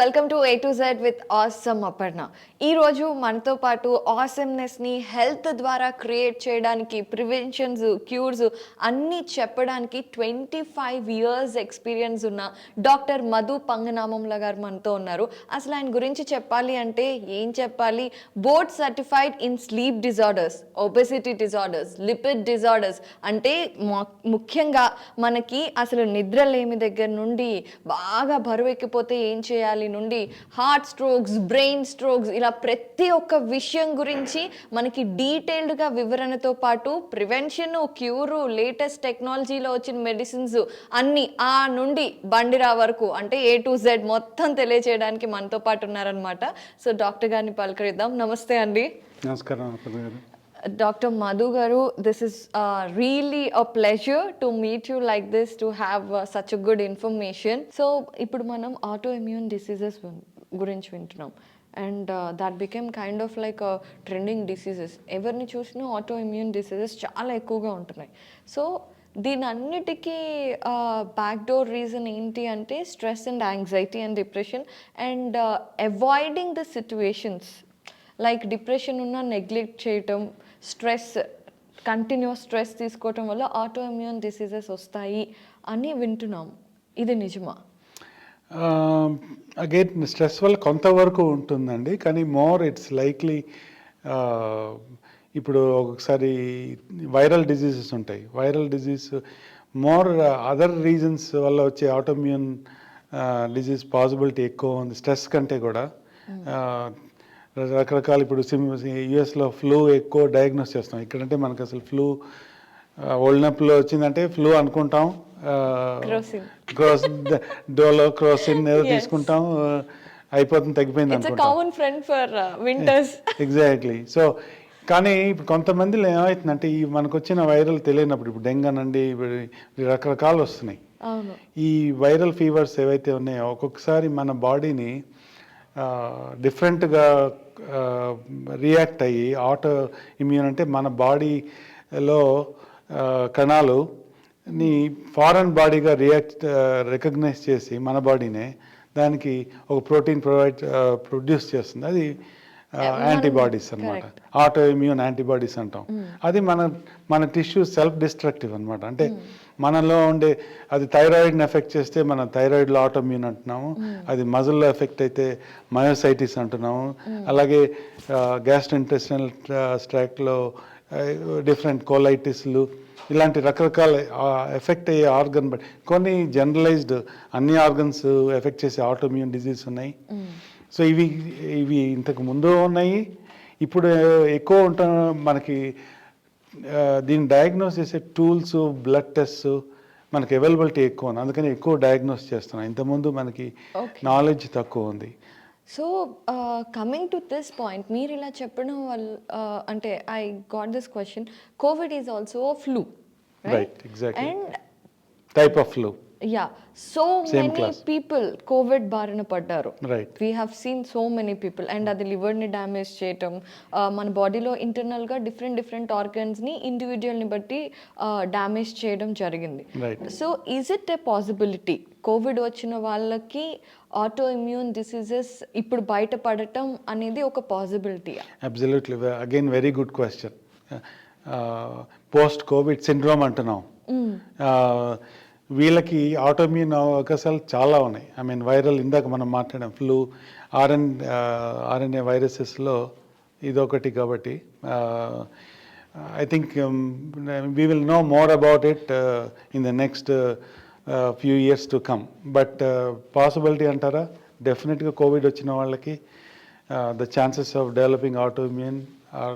Welcome to A to Z with awesome Aparna. ఈరోజు మనతో పాటు ఆసమ్నెస్ని హెల్త్ ద్వారా క్రియేట్ చేయడానికి ప్రివెన్షన్స్, క్యూర్స్ అన్నీ చెప్పడానికి 25 years ఎక్స్పీరియన్స్ ఉన్న డాక్టర్ మధు పంగనామంల గారు మనతో ఉన్నారు. అసలు ఆయన గురించి చెప్పాలి అంటే ఏం చెప్పాలి? Board certified in sleep disorders, obesity disorders, lipid disorders. అంటే ముఖ్యంగా మనకి అసలు నిద్రలేమి దగ్గర నుండి బాగా బరువు ఎక్కిపోతే ఏం చేయాలి నుండి హార్ట్ స్ట్రోక్స్, బ్రెయిన్ స్ట్రోక్స్, ఇలా ప్రతి ఒక్క విషయం గురించి మనకి డీటెయిల్డ్గా వివరణతో పాటు ప్రివెన్షన్, క్యూరు, లేటెస్ట్ టెక్నాలజీలో వచ్చిన మెడిసిన్స్ అన్నీ ఆ నుండి బండిరా వరకు అంటే A to Z మొత్తం తెలియజేయడానికి మనతో పాటు ఉన్నారనమాట. సో డాక్టర్ గారిని పలకరిద్దాం. నమస్తే అండి. నమస్కారం. Dr. Madhu Garu, this is really a pleasure to meet you like this, to have such a good information. So, ఇప్పుడు మనం autoimmune diseases గురించి వింటున్నాం. And that became kind of like a trending diseases. ఎవరిని చూసినా autoimmune diseases చాలా ఎక్కువగా ఉంటున్నాయి. So దీని అన్నిటికీ బ్యాక్డోర్ రీజన్ ఏంటి అంటే stress and anxiety and depression and avoiding the situations. Like depression ఉన్న నెగ్లెక్ట్ చేయటం, స్ట్రెస్, కంటిన్యూస్ స్ట్రెస్ తీసుకోవటం వల్ల ఆటోఇమ్యూన్ డిసీజెస్ వస్తాయి అని వింటున్నాం. ఇది నిజమా? అగైన్ స్ట్రెస్ వల్ల కొంతవరకు ఉంటుందండి, కానీ మోర్ ఇట్స్ లైక్లీ ఇప్పుడు ఒక్కొక్కసారి వైరల్ డిజీజెస్ ఉంటాయి. Viral disease more other reasons వల్ల వచ్చే ఆటోఇమ్యూన్ డిజీజ్ పాసిబిలిటీ ఎక్కువ ఉంది స్ట్రెస్ కంటే కూడా. రకరకాల ఇప్పుడు యూఎస్లో ఫ్లూ ఎక్కువ డయాగ్నోస్ చేస్తాం. ఇక్కడంటే మనకు అసలు ఫ్లూ ఒళ్ళనొప్పిలో వచ్చిందంటే ఫ్లూ అనుకుంటాం, డోలో క్రోసిన్ ఏదో తీసుకుంటాం, అయిపోతుంది, తగ్గిపోయింది అనుకుంటాం. ఎగ్జాక్ట్లీ. సో కానీ ఇప్పుడు కొంతమందిలో ఏమవుతుందంటే ఈ మనకు వచ్చిన వైరల్ తెలియనప్పుడు, ఇప్పుడు డెంగ్ అనండి, రకరకాలు వస్తున్నాయి. ఈ వైరల్ ఫీవర్స్ ఏవైతే ఉన్నాయో ఒక్కొక్కసారి మన బాడీని డిఫరెంట్గా రియాక్ట్ అయ్యి, ఆటో ఇమ్యూన్ అంటే మన బాడీలో కణాలుని ఫారెన్ బాడీగా రికగ్నైజ్ చేసి మన బాడీనే దానికి ఒక ప్రోటీన్ ప్రొడ్యూస్ చేస్తుంది. అది యాంటీబాడీస్ అనమాట, ఆటో ఇమ్యూన్ యాంటీబాడీస్ అంటాం. అది మన టిష్యూ సెల్ఫ్ డిస్ట్రక్టివ్ అనమాట. అంటే మనలో ఉండే అది థైరాయిడ్ని ఎఫెక్ట్ చేస్తే మనం థైరాయిడ్లో ఆటోఇమ్యూన్ అంటున్నాము, అది మజిల్లో ఎఫెక్ట్ అయితే మయోసైటిస్ అంటున్నాము. అలాగే గ్యాస్ట్రోఇంటెస్టినల్ ట్రాక్ట్లో డిఫరెంట్ కోలైటిస్లు, ఇలాంటి రకరకాల ఎఫెక్ట్ అయ్యే ఆర్గన్ బట్టి కొన్ని జనరలైజ్డ్ అన్ని ఆర్గన్స్ ఎఫెక్ట్ చేసే ఆటోఇమ్యూన్ డిజీజ్ ఉన్నాయి. సో ఇవి ఇంతకు ముందు ఉన్నాయి, ఇప్పుడు ఎక్కువ ఉంటాం. మనకి దీన్ని డయాగ్నోస్ చేసే టూల్స్, బ్లడ్ టెస్ట్ మనకి అవైలబిలిటీ ఎక్కువ ఉంది, అందుకని ఎక్కువ డయాగ్నోస్ చేస్తున్నాం. ఇంతకుముందు మనకి నాలెడ్జ్ తక్కువ ఉంది. So coming to this point, మీరు ఇలా చెప్పడం వల్ల అంటే I got this question. Covid is also flu, right? Exactly, and type of flu. Yeah, so many people COVID బారిన పడ్డారు. We have seen so many people, and అది లివర్ని damage చేయటం, మన బాడీలో ఇంటర్నల్గా డిఫరెంట్ ఆర్గన్స్ని ఇండివిజువల్ని బట్టి డ్యామేజ్ చేయడం జరిగింది. So is it a possibility Covid వచ్చిన వాళ్ళకి ఆటో ఇమ్యూన్ డిసీజెస్ ఇప్పుడు బయటపడటం అనేది ఒక possibility? Absolutely. Again very good question. Post Covid syndrome అంటున్నాం. వీళ్ళకి ఆటోఇమ్యూన్ అవకాశాలు చాలా ఉన్నాయి. ఐ మీన్ వైరల్, ఇందాక మనం మాట్లాడాం ఫ్లూ, ఆర్ఎన్ఏ వైరసెస్లో ఇదొకటి. కాబట్టి I think we will know more about it in the next few years to come. But possibility అంటారా? డెఫినెట్గా కోవిడ్ వచ్చిన వాళ్ళకి the chances of developing autoimmune are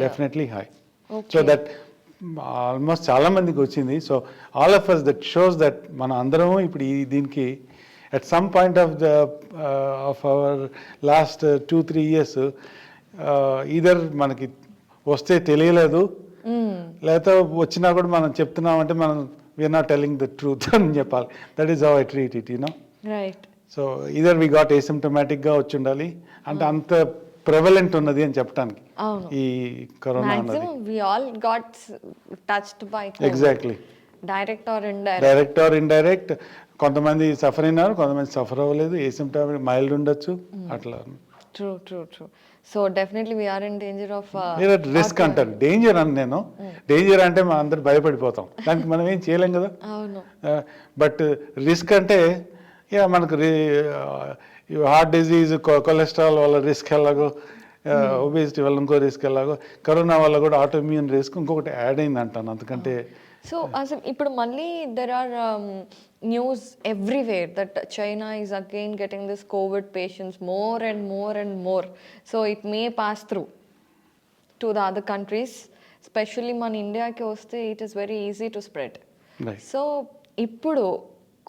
definitely high. So that almost చాలా మందికి వచ్చింది. So all of us, that shows that మన అందరం ఇప్పుడు దీనికి at some point of our last 2-3 years either మనకి వస్తే తెలియలేదు, లేకపోతే వచ్చినా కూడా మనం చెప్తున్నామంటే మనం we are not telling the truth అని చెప్పాలి. That is how I treat it, you know. Right. So either we got ఏసిమ్టమాటిక్గా వచ్చి ఉండాలి, అంటే అంత ప్రెవలెంట్ ఉన్నది అని చెప్పడానికి ఈ కరోనా అన్నది. We all got touched by COVID. Exactly. Direct or indirect. కొంతమంది సఫర్ అయినారు, కొంతమంది సఫర్ అవ్వలేదు, ఏసిమ్టమాటిక్ మైల్డ్ ఉండొచ్చు అట్లా. True. So definitely we are in danger of మీరు రిస్క్ అంటారు, డేంజర్ అని నేను. డేంజర్ అంటే మనం అందరు భయపడిపోతాం, దానికి మనం ఏం చేయలేం కదా. అవును. బట్ రిస్క్ అంటే మనకు హార్ట్ డిజీజ్, కొలెస్ట్రాల్ వల్ల రిస్క్ ఎలాగో, ఒబేసిటీ వల్ల ఇంకో రిస్క్ ఎలాగో, కరోనా వల్ల కూడా ఆటోఇమ్యూన్ రిస్క్ ఇంకొకటి యాడ్ అయింది అంటాను. అందుకంటే సో అసలు ఇప్పుడు మళ్ళీ there are news everywhere that China is again getting this Covid patients more and more. So it may pass through to the other countries. Specially మన ఇండియాకి వస్తే it is very easy to spread. So ఇప్పుడు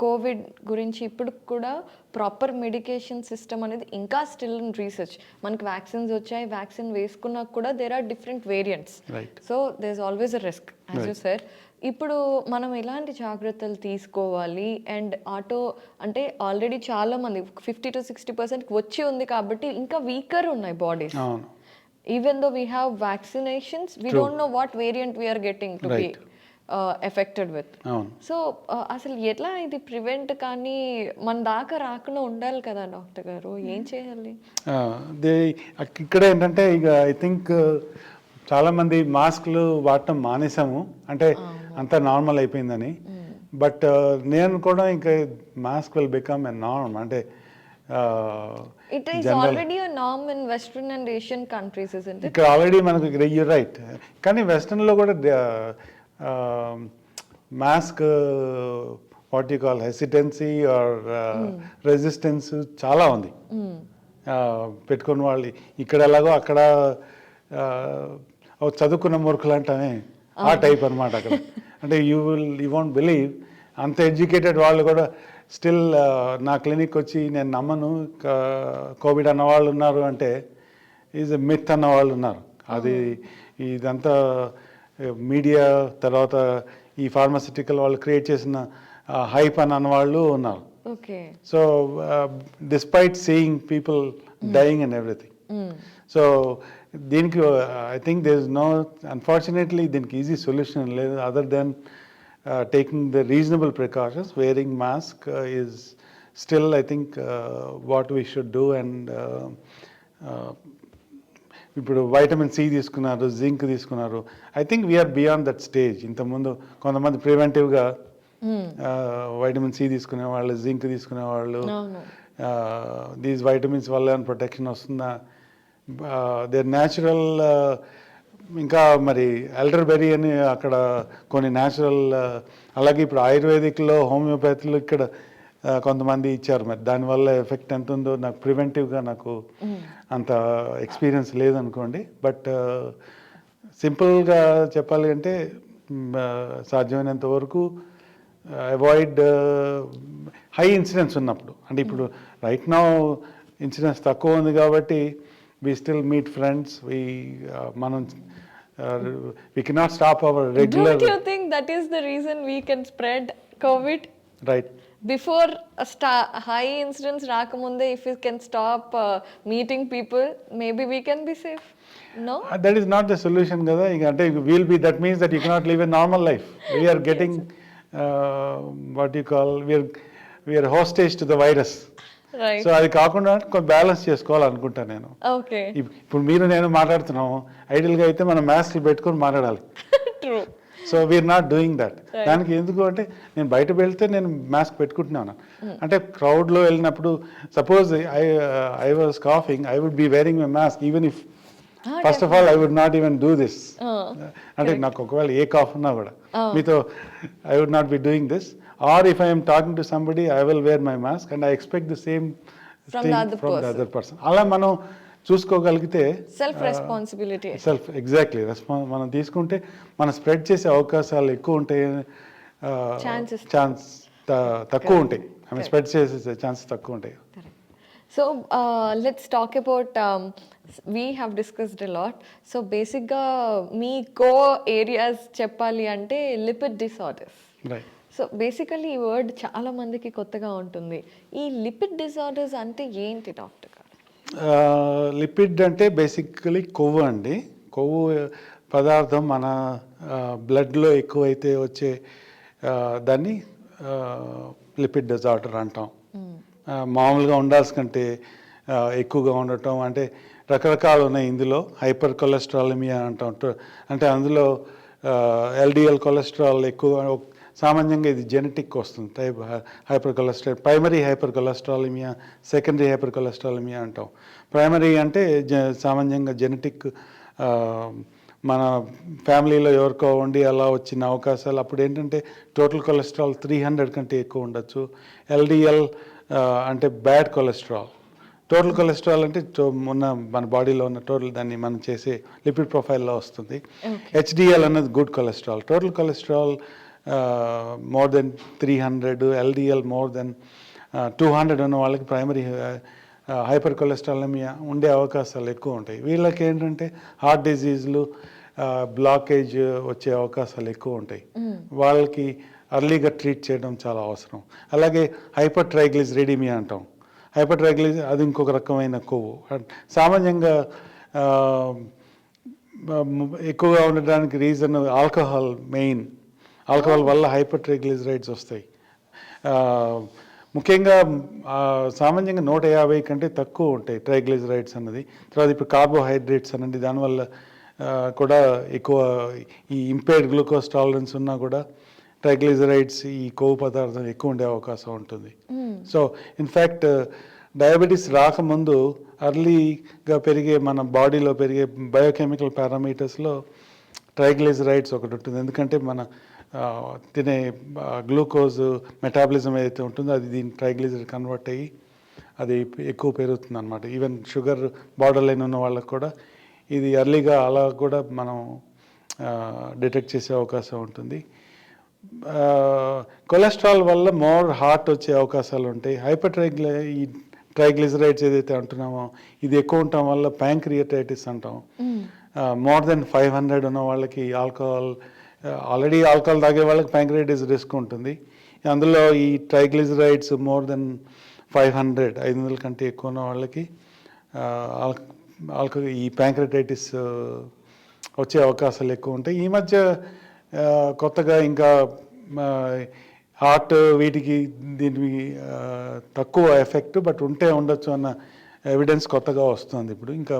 Covid గురించి ఇప్పుడు కూడా proper medication system అనేది ఇంకా still in research. మనకి వ్యాక్సిన్స్ వచ్చాయి, వ్యాక్సిన్ వేసుకున్నా కూడా there are different variants. So there is always a risk as you said. ఇప్పుడు మనం ఎలాంటి జాగ్రత్తలు తీసుకోవాలి? అండ్ అంటే ఆల్రెడీ చాలా మంది 50 to 60% వచ్చి ఉంది కాబట్టి ఇంకా వీకర్ ఉన్నాయి bodies. Even though we have vaccinations, we don't know what variant we are getting to be affected with. So అసలు ఎట్లా ఇది ప్రివెంట్ కానీ మన దాకా రాకుండా ఉండాలి కదా డాక్టర్ గారు, ఏం చేయాలి? ఇక్కడ ఏంటంటే ఇక ఐ థింక్ చాలామంది మాస్క్లు వాడటం మానేసాము, అంటే అంతా నార్మల్ అయిపోయిందని. బట్ నేను కూడా ఇంకా mask will become a norm. అంటే it is already a norm in western and Asian countries, isn't it? ఇక్కడ ఆల్రెడీ మనకు యూర్ రైట్. కానీ వెస్టర్న్లో కూడా mask what you call hesitancy or resistance చాలా ఉంది పెట్టుకున్న వాళ్ళు. ఇక్కడ ఎలాగో అక్కడ చదువుకున్న మూర్ఖులు అంటానే ఆ టైప్ అనమాట అక్కడ. అంటే యూ వోంట్ బిలీవ్, అంత ఎడ్యుకేటెడ్ వాళ్ళు కూడా స్టిల్ నా క్లినిక్ వచ్చి నేను నమ్మను కోవిడ్ అన్నవాళ్ళు ఉన్నారు అంటే ఈజ్ ఎ మిత్ అన్నవాళ్ళు ఉన్నారు. అది ఇదంతా మీడియా తర్వాత ఈ ఫార్మాసిటికల్ వాళ్ళు క్రియేట్ చేసిన హైప్ అని అన్నవాళ్ళు ఉన్నారు. So despite seeing people dying and everything. So దీనికి I think there is no, unfortunately దీనికి ఈజీ సొల్యూషన్ లేదు other than taking the reasonable precautions. Wearing mask is still, I think, what we should do. And ఇప్పుడు vitamin C తీసుకున్నారు, zinc తీసుకున్నారు. I think we are beyond that stage. ఇంతకుముందు కొంతమంది ప్రివెంటివ్గా vitamin C తీసుకునే వాళ్ళు, zinc తీసుకునే వాళ్ళు, దీస్ వైటమిన్స్ వల్ల ప్రొటెక్షన్ వస్తుందా, దేర్ న్యాచురల్. ఇంకా మరి ఎల్డర్బెరీ అని అక్కడ కొన్ని న్యాచురల్, అలాగే ఇప్పుడు ఆయుర్వేదిక్లో, హోమియోపతిలో ఇక్కడ కొంతమంది ఇచ్చారు. మరి దానివల్ల ఎఫెక్ట్ ఎంత ఉందో నాకు ప్రివెంటివ్గా నాకు అంత ఎక్స్పీరియన్స్ లేదనుకోండి. బట్ సింపుల్గా చెప్పాలి అంటే సాధ్యమైనంత వరకు అవాయిడ్ హై ఇన్సిడెన్స్ ఉన్నప్పుడు. అంటే ఇప్పుడు రైట్ నౌ ఇన్సిడెన్స్ తక్కువ ఉంది కాబట్టి we still meet friends, we cannot stop our regular. Don't you think that is the reason we can spread COVID? Right. Before high incidence rakamunde, if we can stop meeting people, maybe we can be safe. No? That is not the solution kada. That means that you cannot live a normal life. We are getting what you call, we are hostage to the virus. So అది కాకుండా కొంచెం balance చేసుకోవాలనుకుంటాను నేను. ఇప్పుడు మీరు నేను మాట్లాడుతున్నాము, ఐడియల్గా అయితే మనం మాస్క్లు పెట్టుకొని మాట్లాడాలి. So we are not doing that. దానికి ఎందుకు అంటే నేను బయట వెళ్తే నేను మాస్క్ పెట్టుకుంటున్నాను. అంటే క్రౌడ్లో వెళ్ళినప్పుడు suppose I was coughing, I would be wearing my mask even if first of all I would not even do this. అంటే నాకు ఒకవేళ ఏ కాఫ్ ఉన్నా కూడా మీతో I would not be doing this. Or if I am talking to somebody, I will wear my mask and I expect the same thing from the other person. అలా మనం చూసుకోగలిగితే self responsibility, exactly మనం తీసుకుంటే మనం spread చేసే అవకాశాలు ఎక్కువ ఉంటాయి, chance తక్కువ ఉంటాయి. స్ప్రెడ్ చేసే ఛాన్సెస్ తక్కువ ఉంటాయి. So let's talk about, we have discussed a lot. So బేసిక్గా మీ కో ఏరియాస్ చెప్పాలి అంటే lipid disorders. Right. So basically ఈ వర్డ్ చాలా మందికి కొత్తగా ఉంటుంది. ఈ లిపిడ్ డిసార్డర్స్ అంటే ఏంటి డాక్టర్ గారు? లిపిడ్ అంటే బేసికలీ కొవ్వు అండి. కొవ్వు పదార్థం మన బ్లడ్లో ఎక్కువైతే వచ్చే దాన్ని లిపిడ్ డిజార్డర్ అంటాం. మామూలుగా ఉండాల్సి కంటే ఎక్కువగా ఉండటం, అంటే రకరకాలు ఉన్నాయి ఇందులో. హైపర్ కొలెస్ట్రాలమియా అంటాం, అంటే అందులో ఎల్డిఎల్ కొలెస్ట్రాల్ ఎక్కువ. సామాన్యంగా ఇది జెనెటిక్ వస్తుంది, type hyper cholesterol, primary hyper cholesterolemia, secondary hyper cholesterolemia అంటాం. ప్రైమరీ అంటే సామాన్యంగా జెనెటిక్, మన ఫ్యామిలీలో ఎవరికో ఉండి అలా వచ్చిన అవకాశాలు. అప్పుడు ఏంటంటే టోటల్ కొలెస్ట్రాల్ 300 కంటే ఎక్కువ ఉండొచ్చు. ఎల్డిఎల్ అంటే బ్యాడ్ కొలెస్ట్రాల్. టోటల్ కొలెస్ట్రాల్ అంటే మన బాడీలో ఉన్న టోటల్, దాన్ని మనం చేసే లిపిడ్ ప్రొఫైల్లో వస్తుంది. హెచ్డిఎల్ అన్నది good cholesterol. Total cholesterol more than 300, LDL more than 200 ఉన్న వాళ్ళకి ప్రైమరీ హైపర్ కొలెస్ట్రాలమియా ఉండే అవకాశాలు ఎక్కువ ఉంటాయి. వీళ్ళకి ఏంటంటే హార్ట్ డిజీజ్లు, బ్లాకేజ్ వచ్చే అవకాశాలు ఎక్కువ ఉంటాయి. వాళ్ళకి అర్లీగా ట్రీట్ చేయడం చాలా అవసరం. అలాగే హైపర్ ట్రైగ్లిజరిడిమియా అంటాం. హైపర్ ట్రైగ్లిజ అది ఇంకొక రకమైన కొవ్వు. సామాన్యంగా ఎక్కువగా ఉండడానికి రీజన్ ఆల్కహాల్ మెయిన్. ఆల్కహాల్ వల్ల హైపర్ ట్రైగ్లిజరైడ్స్ వస్తాయి. ముఖ్యంగా సామాన్యంగా 150 కంటే తక్కువ ఉంటాయి ట్రైగ్లిజరైడ్స్ అన్నది. తర్వాత ఇప్పుడు కార్బోహైడ్రేట్స్ అన్నది, దానివల్ల కూడా ఎక్కువ ఈ ఇంపేర్డ్ గ్లూకోజ్ టాలరెన్స్ ఉన్నా కూడా ట్రైగ్లిజరైడ్స్, ఈ కొవ్వు పదార్థం ఎక్కువ ఉండే అవకాశం ఉంటుంది. సో ఇన్ఫ్యాక్ట్ డయాబెటీస్ రాకముందు అర్లీగా పెరిగే మన బాడీలో పెరిగే బయోకెమికల్ పారామీటర్స్లో ట్రైగ్లిజరైడ్స్ ఒకటి ఉంటుంది. ఎందుకంటే మన తినే గ్లూకోజ్ మెటాబలిజం ఏదైతే ఉంటుందో అది దీని ట్రైగ్లిజరైడ్ కన్వర్ట్ అయ్యి అది ఎక్కువ పెరుగుతుంది అనమాట. ఈవెన్ షుగర్ బార్డర్ లైన్ ఉన్న వాళ్ళకు కూడా ఇది అర్లీగా అలా కూడా మనం డిటెక్ట్ చేసే అవకాశం ఉంటుంది. కొలెస్ట్రాల్ వల్ల మోర్ హార్ట్ వచ్చే అవకాశాలు ఉంటాయి. ఈ ట్రైగ్లిజరైడ్స్ ఏదైతే అంటున్నామో ఇది ఎక్కువ ఉండటం వల్ల ప్యాంక్రియాటైటిస్ అంటాం. మోర్ దెన్ 500 ఉన్న వాళ్ళకి ఆల్రెడీ ఆల్కహాల్ తాగే వాళ్ళకి ప్యాంక్రియాటిస్ రిస్క్ ఉంటుంది. అందులో ఈ ట్రైగ్లిజరైడ్స్ మోర్ దెన్ 500 కంటే ఎక్కువ ఉన్న వాళ్ళకి ఈ ప్యాంక్రియాటైటిస్ వచ్చే అవకాశాలు ఎక్కువ ఉంటాయి. ఈ మధ్య కొత్తగా ఇంకా హార్ట్ వీటికి దీనికి తక్కువ ఎఫెక్ట్, బట్ ఉంటే ఉండొచ్చు అన్న ఎవిడెన్స్ కొత్తగా వస్తుంది ఇప్పుడు. ఇంకా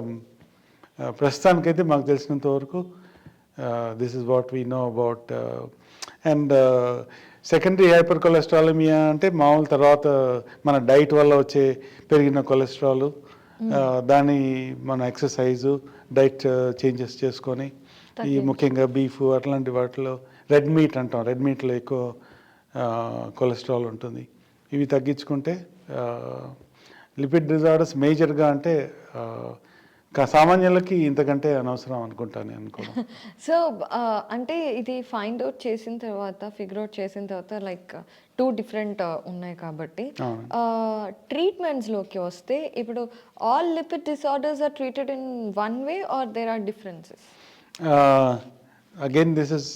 ప్రస్తుతానికైతే మాకు తెలిసినంత వరకు this is what we know about. And secondary hyper cholesterolemia అంటే మామూలు తర్వాత మన డైట్ వల్ల వచ్చే పెరిగిన కొలెస్ట్రాల్, దాన్ని మన ఎక్సర్సైజు, డైట్ చేంజెస్ చేసుకొని, ఈ ముఖ్యంగా బీఫ్ అట్లాంటి వాటిలో రెడ్ మీట్ అంటాం, రెడ్ మీట్లో ఎక్కువ కొలెస్ట్రాల్ ఉంటుంది. ఇవి తగ్గించుకుంటే లిపిడ్ డిజార్డర్స్ మేజర్గా అంటే సామాన్యులకి ఇంతకంటే అనవసరం అనుకుంటాను అనుకోవడం. సో అంటే ఇది ఫైండ్ అవుట్ చేసిన తర్వాత, ఫిగర్ అవుట్ చేసిన తర్వాత లైక్ 2 డిఫరెంట్ ఉన్నాయి కాబట్టి ట్రీట్మెంట్స్లోకి వస్తే ఇప్పుడు all lipid disorders are treated in one way or there are differences? Again this is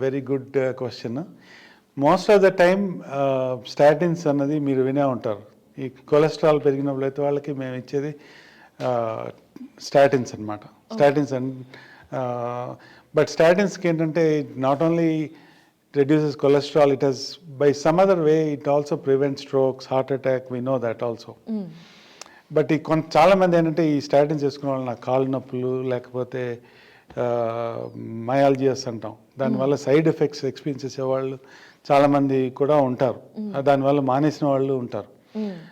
very good question. Most of the time statins అన్నది మీరు వినే ఉంటారు. ఈ కొలెస్ట్రాల్ పెరిగినప్పుడు అయితే వాళ్ళకి మేము ఇచ్చేది స్టాటిన్స్ అనమాట. స్టాటిన్స్ బట్ స్టాటిన్స్కి ఏంటంటే not only reduces cholesterol, it has by some other way it also prevents strokes, heart attack, we know that also. But చాలా మంది ఏంటంటే ఈ స్టాటిన్స్ చేసుకునే వాళ్ళు నాకు కాళ్ళు నొప్పులు లేకపోతే మయాలజియాస్ అంటాం, దానివల్ల సైడ్ ఎఫెక్ట్స్ ఎక్స్పీరియన్స్ చేసేవాళ్ళు చాలామంది కూడా ఉంటారు. దానివల్ల మానేసిన వాళ్ళు ఉంటారు.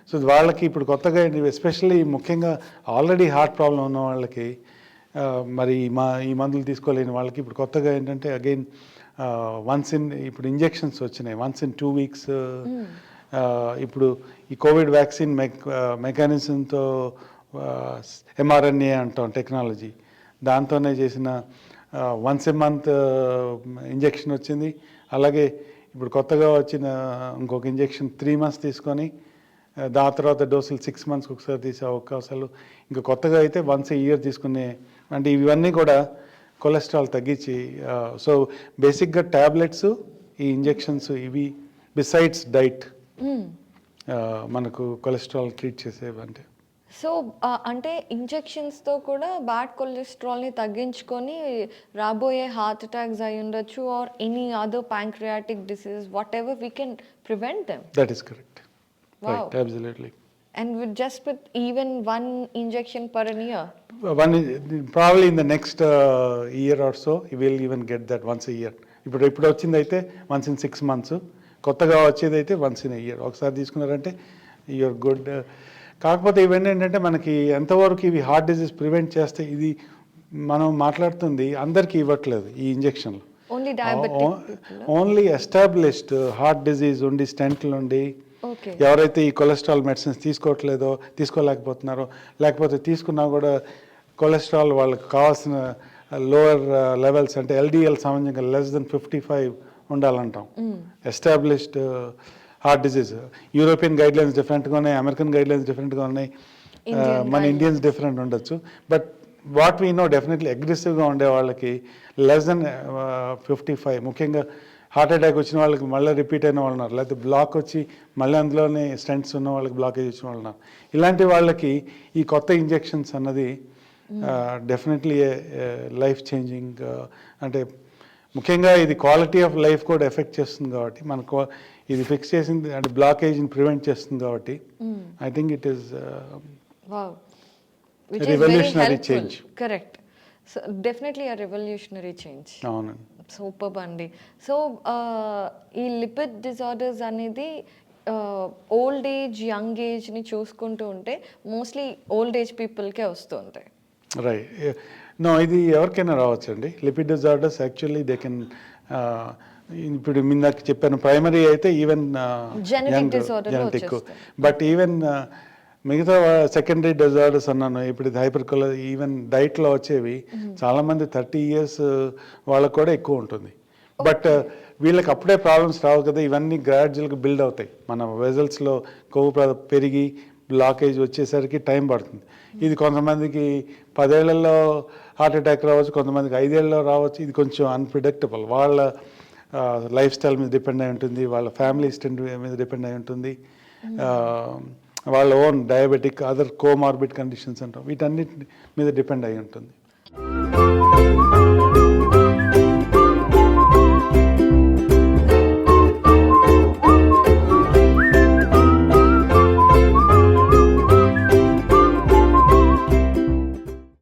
సో వాళ్ళకి ఇప్పుడు కొత్తగా ఎస్పెషల్లీ ముఖ్యంగా ఆల్రెడీ హార్ట్ ప్రాబ్లం ఉన్న వాళ్ళకి, మరి ఈ మందులు తీసుకోలేని వాళ్ళకి ఇప్పుడు కొత్తగా ఏంటంటే అగైన్ ఇప్పుడు ఇంజెక్షన్స్ వచ్చినాయి వన్స్ ఇన్ 2 weeks. ఇప్పుడు ఈ కోవిడ్ వ్యాక్సిన్ మెకానిజంతో mRNA అంటాం టెక్నాలజీ, దాంతోనే చేసిన వన్స్ ఎ మంత్ ఇంజెక్షన్ వచ్చింది. అలాగే ఇప్పుడు కొత్తగా వచ్చిన ఇంకొక ఇంజెక్షన్ 3 months తీసుకొని దాని తర్వాత డోసులు 6 months ఒకసారి తీసే అవకాశాలు, ఇంకా కొత్తగా అయితే వన్స్ ఎ ఇయర్ తీసుకునే, అంటే ఇవన్నీ కూడా కొలెస్ట్రాల్ తగ్గించి. సో బేసిక్గా ట్యాబ్లెట్స్, ఈ ఇంజెక్షన్స్, ఇవి బిసైడ్స్ డైట్ మనకు కొలెస్ట్రాల్ ట్రీట్ చేసేవి. అంటే సో అంటే ఇంజెక్షన్స్తో కూడా బ్యాడ్ కొలెస్ట్రాల్ని తగ్గించుకొని రాబోయే హార్ట్ అటాక్స్ అయి ఉండొచ్చు or any other pancreatic disease what ever we can prevent them. That is correct. Wow. Right, absolutely. And just with even one injection per an year. Probably in the next year or so, you will even get that once a year. ఇప్పుడు వచ్చింది అయితే once in 6 months, కొత్తగా వచ్చేది అయితే once in a year. ఒకసారి తీసుకున్నారంటే you're good. కాకపోతే ఇవన్నీ ఏంటంటే మనకి ఎంతవరకు ఇవి హార్ట్ డిసీజ్ ప్రివెంట్ చేస్తే, ఇది మనం మాట్లాడుతుంది అందరికీ ఇవ్వట్లేదు ఈ ఇంజెక్షన్లు. Only diabetic. Only established heart disease ఉండి స్టెంట్లు ఉండి Okay. ఎవరైతే ఈ కొలెస్ట్రాల్ మెడిసిన్స్ తీసుకోలేకపోతున్నారో, లేకపోతే తీసుకున్నా కూడా కొలెస్ట్రాల్ వాళ్ళకి కావాల్సిన లోవర్ లెవెల్స్ అంటే ఎల్డిఎల్ సంబంధించిన లెస్ దెన్ 55 ఉండాలంటాం. Established heart disease European guidelines డిఫరెంట్గా ఉన్నాయి, అమెరికన్ గైడ్ లైన్స్ డిఫరెంట్గా ఉన్నాయి, మన ఇండియన్స్ డిఫరెంట్ ఉండొచ్చు. But what we know definitely అగ్రెసివ్గా ఉండే వాళ్ళకి లెస్ దెన్ 55, ముఖ్యంగా హార్ట్ అటాక్ వచ్చిన వాళ్ళకి మళ్ళీ రిపీట్ అయిన వాళ్ళు ఉన్నారు, లేకపోతే బ్లాక్ వచ్చి మళ్ళీ అందులోనే స్టెంట్స్ ఉన్న వాళ్ళకి బ్లాకేజ్ వచ్చిన వాళ్ళు ఉన్నారు. ఇలాంటి వాళ్ళకి ఈ కొత్త ఇంజెక్షన్స్ అన్నది డెఫినెట్లీ లైఫ్ చేంజింగ్, అంటే ముఖ్యంగా ఇది క్వాలిటీ ఆఫ్ లైఫ్ కూడా ఎఫెక్ట్ చేస్తుంది కాబట్టి, మనకు ఇది ఫిక్స్ చేసింది అంటే బ్లాకేజ్ని ప్రివెంట్ చేస్తుంది కాబట్టి I think it is revolutionary change. Correct. So definitely a revolutionary change. అవునండి. సూపర్ అండి. సో ఈ లిపిడ్ డిజార్డర్స్ అనేది ఓల్డ్ ఏజ్ యంగ్ ఏజ్ని చూసుకుంటూ ఉంటే మోస్ట్లీ ఓల్డ్ ఏజ్ పీపుల్కే వస్తూ ఉంటాయి. రైట్. నో, ఇది ఎవరికైనా రావచ్చండి. Lipid disorders actually they can, ఇప్పుడు ఇందాక చెప్పాను ప్రైమరీ అయితే ఈవెన్ జెనెటిక్, బట్ ఈవెన్ మిగతా సెకండరీ డిజార్డర్స్ అన్నాను, ఇప్పుడు ఇది ఈవెన్ డైట్లో వచ్చేవి చాలామంది 30 years వాళ్ళకు కూడా ఎక్కువ ఉంటుంది. బట్ వీళ్ళకి అప్పుడే ప్రాబ్లమ్స్ రావు కదా, ఇవన్నీ గ్రాడ్యువల్గా బిల్డ్ అవుతాయి. మన వెజల్స్లో కొవ్వు పెరిగి బ్లాకేజ్ వచ్చేసరికి టైం పడుతుంది. ఇది కొంతమందికి 10 ఏళ్లలో హార్ట్ అటాక్ రావచ్చు, కొంతమందికి 5 ఏళ్ళలో రావచ్చు. ఇది కొంచెం అన్ప్రిడిక్టబుల్, వాళ్ళ లైఫ్ స్టైల్ మీద డిపెండ్ అయి ఉంటుంది, వాళ్ళ ఫ్యామిలీ స్టెంట్ మీద డిపెండ్ అయి ఉంటుంది, వాళ్ళ own diabetic other comorbid conditions అంటాం, వీటన్నిటి మీద డిపెండ్ అయి ఉంటుంది.